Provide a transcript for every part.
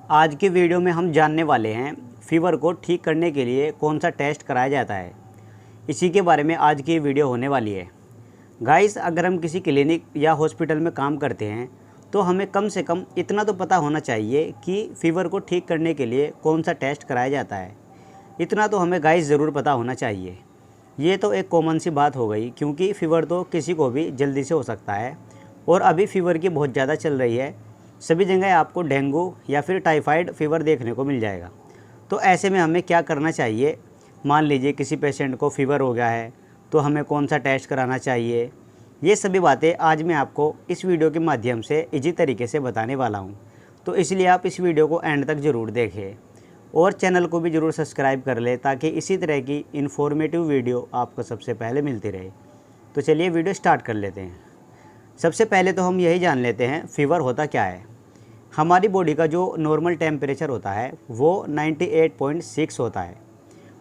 आज की वीडियो में हम जानने वाले हैं फ़ीवर को ठीक करने के लिए कौन सा टेस्ट कराया जाता है। इसी के बारे में आज की वीडियो होने वाली है। गाइस, अगर हम किसी क्लिनिक या हॉस्पिटल में काम करते हैं तो हमें कम से कम इतना तो पता होना चाहिए कि फ़ीवर को ठीक करने के लिए कौन सा टेस्ट कराया जाता है। इतना तो हमें गाइस ज़रूर पता होना चाहिए। ये तो एक कॉमन सी बात हो गई, क्योंकि फ़ीवर तो किसी को भी जल्दी से हो सकता है और अभी फ़ीवर की बहुत ज़्यादा चल रही है। सभी जगह आपको डेंगू या फिर टाइफाइड फ़ीवर देखने को मिल जाएगा। तो ऐसे में हमें क्या करना चाहिए? मान लीजिए किसी पेशेंट को फ़ीवर हो गया है तो हमें कौन सा टेस्ट कराना चाहिए, ये सभी बातें आज मैं आपको इस वीडियो के माध्यम से इजी तरीके से बताने वाला हूँ। तो इसलिए आप इस वीडियो को एंड तक ज़रूर देखें और चैनल को भी ज़रूर सब्सक्राइब कर लें, ताकि इसी तरह की इन्फॉर्मेटिव वीडियो आपको सबसे पहले मिलती रहे। तो चलिए वीडियो स्टार्ट कर लेते हैं। सबसे पहले तो हम यही जान लेते हैं फ़ीवर होता क्या है। हमारी बॉडी का जो नॉर्मल टेम्परेचर होता है वो 98.6 होता है,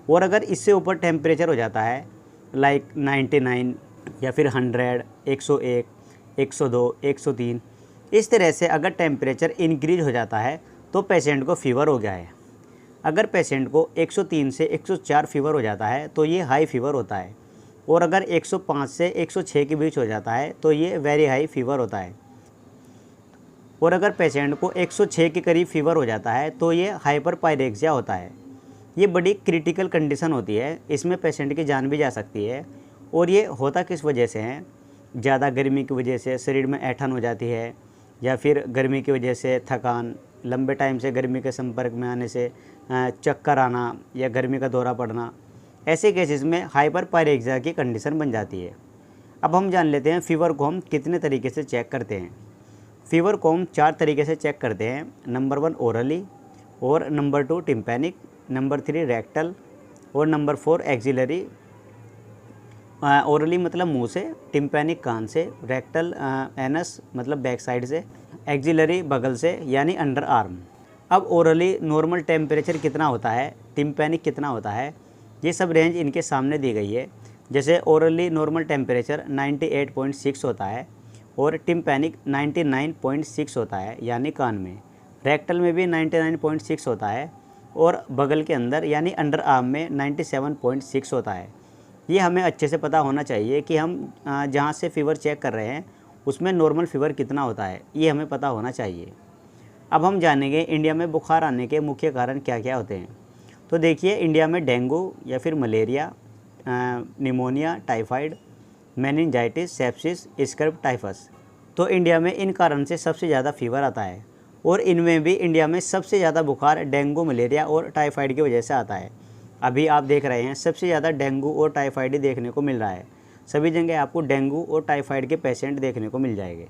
और अगर इससे ऊपर टेम्परेचर हो जाता है लाइक 99 या फिर 100, 101, 102, 103, इस तरह से अगर टेम्परेचर इंक्रीज हो जाता है तो पेशेंट को फ़ीवर हो गया है। अगर पेशेंट को 103 से 104 फ़ीवर हो जाता है तो ये हाई फ़ीवर होता है, और अगर 105 से 106 के बीच हो जाता है तो ये वेरी हाई फ़ीवर होता है, और अगर पेशेंट को 106 के करीब फ़ीवर हो जाता है तो ये हाइपरपायरेक्सिया होता है। ये बड़ी क्रिटिकल कंडीशन होती है, इसमें पेशेंट की जान भी जा सकती है। और ये होता किस वजह से है? ज़्यादा गर्मी की वजह से शरीर में ऐंठन हो जाती है, या फिर गर्मी की वजह से थकान, लंबे टाइम से गर्मी के संपर्क में आने से चक्कर आना या गर्मी का दौरा पड़ना, ऐसे केसेस में हाइपरपायरेक्सिया की कंडीशन बन जाती है। अब हम जान लेते हैं फ़ीवर को हम कितने तरीके से चेक करते हैं। फ़ीवर को हम 4 तरीके से चेक करते हैं। नंबर 1 ओरली, और नंबर 2 टिम्पैनिक, नंबर 3 रेक्टल, और नंबर 4 एक्सिलरी। ओरली मतलब मुंह से, टिम्पैनिक कान से, रेक्टल एनस मतलब बैक साइड से, एक्सिलरी बगल से यानी अंडर आर्म। अब ओरली नॉर्मल टेम्परेचर कितना होता है, टिम्पैनिक कितना होता है, ये सब रेंज इनके सामने दी गई है। जैसे ओरली नॉर्मल टेम्परेचर 98.6 होता है और टिम्पैनिक 99.6 होता है यानी कान में। रेक्टल में भी 99.6 होता है और बगल के अंदर यानी अंडर आर्म में 97.6 होता है। ये हमें अच्छे से पता होना चाहिए कि हम जहाँ से फ़ीवर चेक कर रहे हैं उसमें नॉर्मल फ़ीवर कितना होता है, ये हमें पता होना चाहिए। अब हम जानेंगे इंडिया में बुखार आने के मुख्य कारण क्या क्या होते हैं। तो देखिए, इंडिया में डेंगू या फिर malaria, pneumonia, typhoid, meningitis, sepsis, scrub typhus, तो इंडिया में इन कारण से सबसे ज़्यादा फ़ीवर आता है। और इनमें भी इंडिया में सबसे ज़्यादा बुखार डेंगू, मलेरिया और टाइफाइड की वजह से आता है। अभी आप देख रहे हैं सबसे ज़्यादा डेंगू और टाइफाइड ही देखने को मिल रहा है। सभी जगह आपको डेंगू और टाइफाइड के पेशेंट देखने को मिल जाएंगे।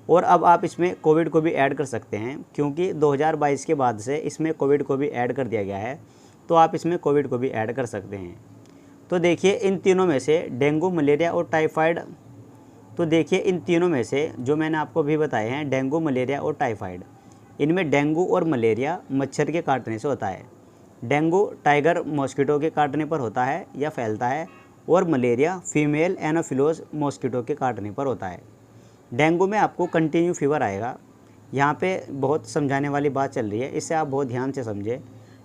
और अब आप इसमें कोविड को भी ऐड कर सकते हैं, क्योंकि 2022 के बाद से इसमें कोविड को भी ऐड कर दिया गया है, तो आप इसमें कोविड को भी ऐड कर सकते हैं। तो देखिए, इन तीनों में से डेंगू, मलेरिया और टाइफाइड, तो देखिए इन तीनों में से जो मैंने आपको भी बताए हैं, डेंगू, मलेरिया और टाइफाइड, इनमें डेंगू और मलेरिया मच्छर के काटने से होता है। डेंगू टाइगर मॉस्किटो के काटने पर होता है या फैलता है, और मलेरिया फीमेल एनोफिलोज मॉस्किटो के काटने पर होता है। डेंगू में आपको कंटिन्यू फ़ीवर आएगा। यहाँ पे बहुत समझाने वाली बात चल रही है, इससे आप बहुत ध्यान से समझें।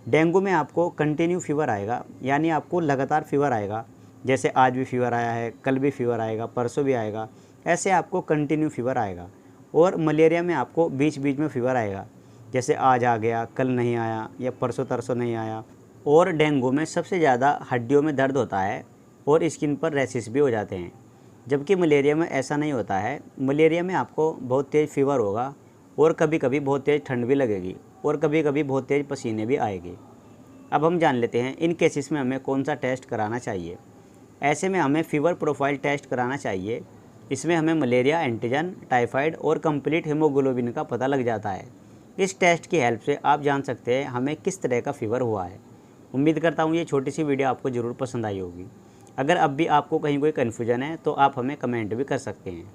डेंगू में आपको कंटिन्यू फ़ीवर आएगा, यानी आपको लगातार फ़ीवर आएगा। जैसे आज भी फ़ीवर आया है, कल भी फ़ीवर आएगा, परसों भी आएगा, ऐसे आपको कंटिन्यू फ़ीवर आएगा। और मलेरिया में आपको बीच बीच में फ़ीवर आएगा, जैसे आज आ गया, कल नहीं आया, या परसों तरसों नहीं आया। और डेंगू में सबसे ज़्यादा हड्डियों में दर्द होता है और स्किन पर रैशेस भी हो जाते हैं, जबकि मलेरिया में ऐसा नहीं होता है। मलेरिया में आपको बहुत तेज़ फ़ीवर होगा, और कभी कभी बहुत तेज़ ठंड भी लगेगी, और कभी कभी बहुत तेज़ पसीने भी आएंगे। अब हम जान लेते हैं इन केसेस में हमें कौन सा टेस्ट कराना चाहिए। ऐसे में हमें फ़ीवर प्रोफाइल टेस्ट कराना चाहिए। इसमें हमें मलेरिया एंटीजन, टाइफाइड और कंप्लीट हीमोग्लोबिन का पता लग जाता है। इस टेस्ट की हेल्प से आप जान सकते हैं हमें किस तरह का फ़ीवर हुआ है। उम्मीद करता हूँ ये छोटी सी वीडियो आपको ज़रूर पसंद आई होगी। अगर अब भी आपको कहीं कोई कन्फ्यूजन है तो आप हमें कमेंट भी कर सकते हैं।